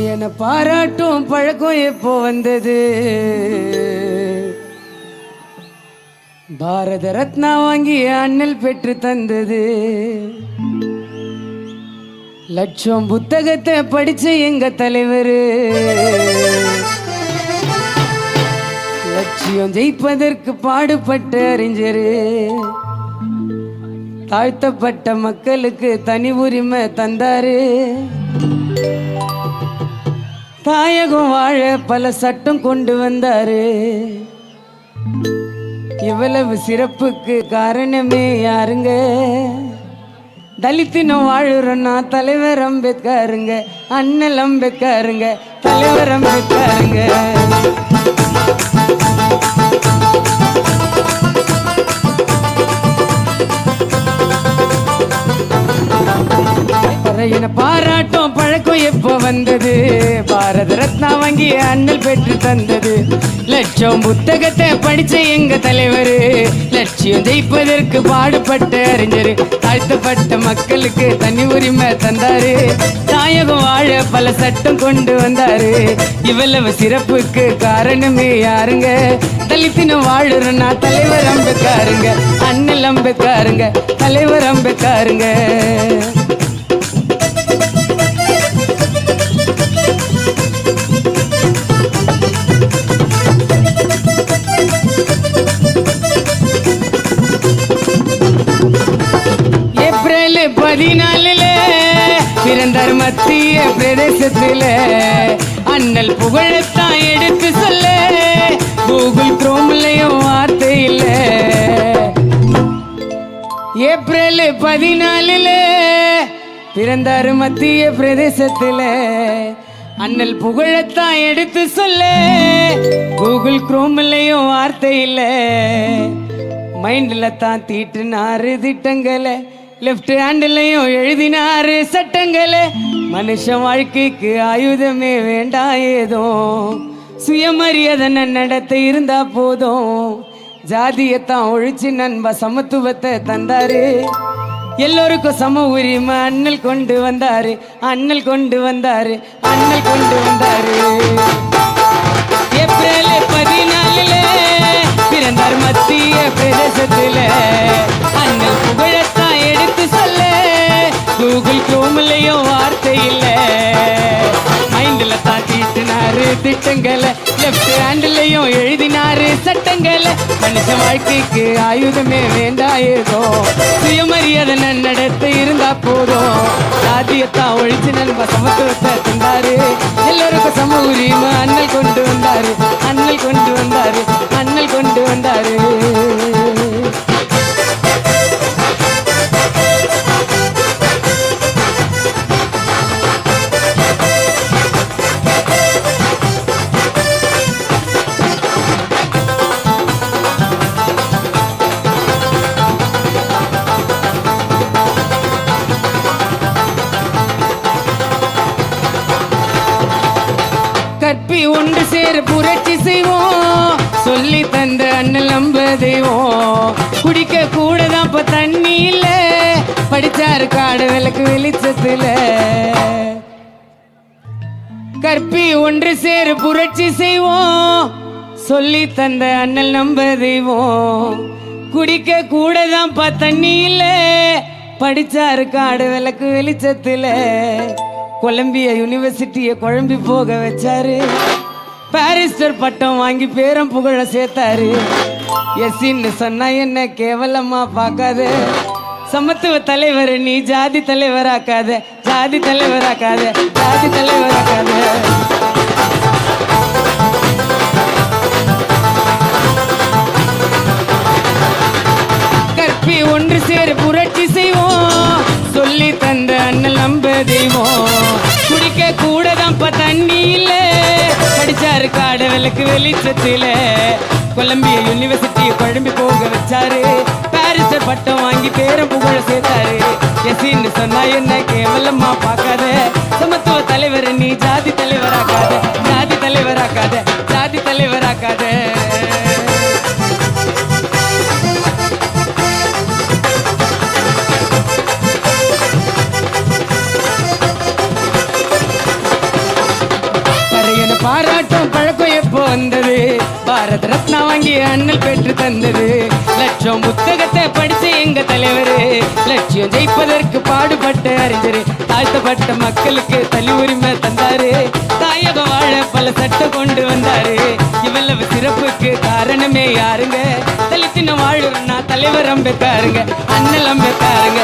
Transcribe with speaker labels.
Speaker 1: என பாராட்டும் பழக்கம் எப்போ வந்தது? பாரத ரத்னா வாங்கி அண்ணல் பெற்று தந்தது. லட்சம் புத்தகத்தை படிச்ச எங்க தலைவர், லட்சியம் ஜெயிப்பதற்கு பாடுபட்ட அறிஞர், தாழ்த்தப்பட்ட மக்களுக்கு தனி உரிமை தந்தாரு. தாயகம் வாழ பல சட்டம் கொண்டு வந்தாரு. இவ்வளவு சிறப்புக்கு காரணமே யாருங்க? தலித்தினம் வாழுறோன்னா தலைவர் அம்பேத்கருங்க, அண்ணல் அம்பேத்கருங்க, தலைவர் அம்பேத்கருங்க. என பாராட்டும் பழக்கம் எப்போ வந்தது? பாரத ரத்னா வாங்கி அண்ணல் பெற்று தந்தது. லட்சம் புத்தகத்தை படிச்ச எங்க தலைவர், லட்சியம் ஜெயிப்பதற்கு பாடுபட்ட அறிஞர், தாழ்த்தப்பட்ட மக்களுக்கு தனி உரிமை தந்தாரு. தாயகம் வாழ பல சட்டம் கொண்டு வந்தாரு. இவ்வளவு சிறப்புக்கு காரணமே யாருங்க? தலித்தினம் வாழுறனா தலைவர் அம்பேத்கருங்க, அண்ணல் அம்பேத்கருங்க, தலைவர் அம்பேத்கருங்க. ஏப்ரல் 14 பிறந்தார் மத்திய பிரதேசத்தில். அண்ணல் புகழத்தான் எடுத்து சொல்ல கூகுள் குரோம்லயும் வார்த்தை இல்ல. ஏப்ரல் 14 பிறந்தார் மத்திய பிரதேசத்தில். அண்ணல் புகழத்தான் எடுத்து சொல்ல கூகுள் குரோம்லயும் வார்த்தை இல்ல. மைண்ட்ல தான் தீட்டுனாரு திட்டங்களை, லெஃப்ட் ஹேண்ட்லயும் எழுதினாரு சட்டங்களை. மனுஷன் வாழ்க்கைக்கு ஆயுதமே வேண்டாம் ஏதோ, சுயமரியாதை நடத்த இருந்தா போதும். ஜாதியத்தான் ஒழிச்சு நண்பா சமத்துவத்தை தந்தாரு. எல்லோருக்கும் சம உரிமை அண்ணல் கொண்டு வந்தாரு, அண்ணல் கொண்டு வந்தாரு, அண்ணல் கொண்டு வந்தாரு. ஏப்ரல் 14 பிறந்தார் மத்திய பிரதேசத்தில். அண்ணல் புகழத்தான் எடுத்து சொல்ல கூகுள் குரோம்லயும் வார்த்தை இல்ல. மைண்ட்ல தான் தீட்டினாரு திட்டங்களை, லெஃப்ட் ஹேண்ட்லயும் எழுதினாரு சட்டங்களை. மனுஷன் வாழ்க்கைக்கு ஆயுதமே வேண்டாம் ஏதோ, சுயமரியாதை நடத்த இருந்தா போதும். சாதியத்தான் ஒழிச்சு நண்பா சமத்துவத்தை தந்தாரு. எல்லோருக்கும் சம உரிமை அண்ணல் கொண்டு வந்தாரு, அண்ணல் கொண்டு வந்தாரு, அண்ணல் கொண்டு வந்தாரு. கற்பி ஒன்று சேர புரட்சி செய்வோம், சொல்லி தந்த அண்ணல் நம்ப தெய்வம். குடிக்க கூட தான் இப்ப தண்ணி இல்ல, படிச்சாரு காடு விளக்கு வெளிச்சத்துல. கற்பி ஒன்று சேர புரட்சி செய்வோம், சொல்லி தந்த அண்ணல் நம்ப தெய்வம். குடிக்க கூட தான் இப்ப தண்ணி இல்ல, படிச்சாரு காடு விளக்கு வெளிச்சத்துல. கொலம்பியா யூனிவர்சிட்டியை குழம்பி போக வச்சாரு. பாரிஸ்டர் பட்டம் வாங்கி பேரம் புகழ சேர்த்தாரு. எஸ்ன்னு சொன்னா என்ன கேவலமா பார்க்காத, சமத்துவ தலைவர் நீ ஜாதி தலைவராக்காத, ஜாதி தலைவராக்காத, ஜாதி தலைவராக்காத. கற்பி ஒன்று சேர புரட்சி செய்வோம், சொல்லி தந்த அண்ணல் நம்ப தெய்வம். குடிக்க கூட தான் இப்ப தண்ணி இல்ல, படிச்சாரு காடு விளக்கு வெளிச்சத்துல. கொலம்பியா யூனிவர்சிட்டியை குழம்பி போக வச்சாரு. பாரிஸ்டர் பட்டம் வாங்கி பேரம் புகழ சேர்த்தாரு. எஸ்ன்னு சொன்னா என்ன கேவலமா பார்க்காத, சமத்துவ தலைவர் நீ ஜாதி தலைவராக்காத, ஜாதி தலைவராக்காத, ஜாதி தலைவராக்காத. வந்தது பாரத ரத்னா வாங்கி அண்ணல் பெற்று தந்தது லட்சம் புத்தகத்தை படிச்ச எங்க தலைவர் லட்சியம் ஜெயிப்பதற்கு பாடுபட்ட அறிஞர் தாழ்த்தப்பட்ட மக்களுக்கு தனி உரிமை தந்தாரு தாயக வாழ பல சட்டம் கொண்டு வந்தாரு இவ்வளவு சிறப்புக்கு காரணமே யாருங்க தலித்தின வாழுறனா தலைவர் அம்பேத்கருங்க அண்ணல் அம்பேத்கருங்க